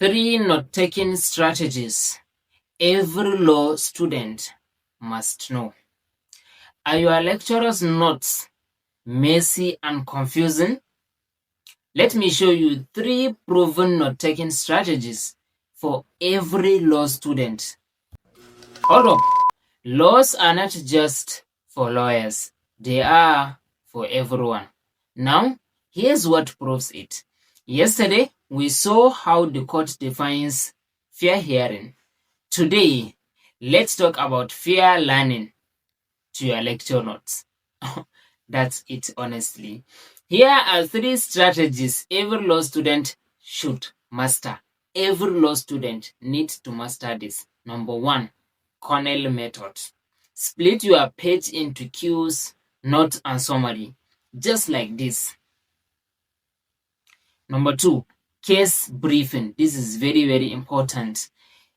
3 note-taking strategies every law student must know. Are your lecturer's notes messy and confusing? Let me show you 3 proven note-taking strategies for every law student. Hold up. Laws are not just for lawyers. They are for everyone. Now, here's what proves it. Yesterday, we saw how the court defines fair hearing. Today, let's talk about fair learning to your lecture notes. That's it, honestly. Here are 3 strategies every law student should master. Every law student needs to master this. Number 1, Cornell method. Split your page into cues, notes, and summary, just like this. Number 2, case briefing. This is very, very important.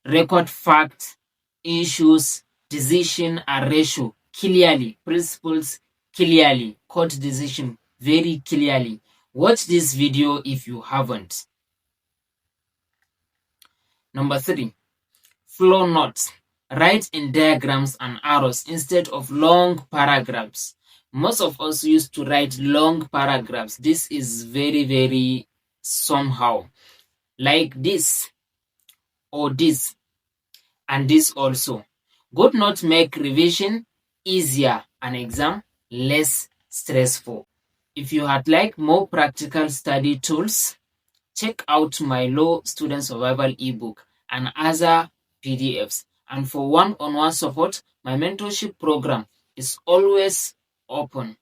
Record facts, issues, decision, and ratio clearly. Principles clearly. Court decision very clearly. Watch this video if you haven't. Number 3, flow notes. Write in diagrams and arrows instead of long paragraphs. Most of us used to write long paragraphs. This is very, very somehow. Like this, or this, and this also. Good notes make revision easier and exam less stressful. If you had like more practical study tools, check out my Law Student Survival ebook and other PDFs. And for one-on-one support, my mentorship program is always open.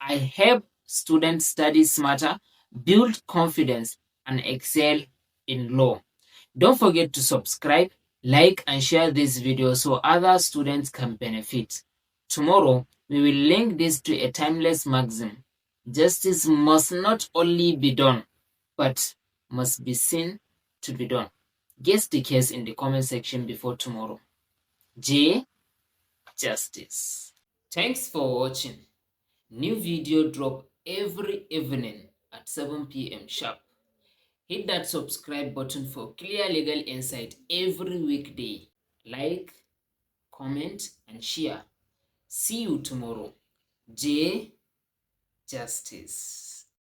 I help students study smarter, build confidence, and excel in law. Don't forget to subscribe, like, and share this video so other students can benefit. Tomorrow, we will link this to a timeless maxim. Justice must not only be done, but must be seen to be done. Guess the case in the comment section before tomorrow. J. Justice. Thanks for watching. New video drop every evening at 7 p.m. sharp. Hit that subscribe button for clear legal insight every weekday. Like, comment, and share. See you tomorrow. J. Justice.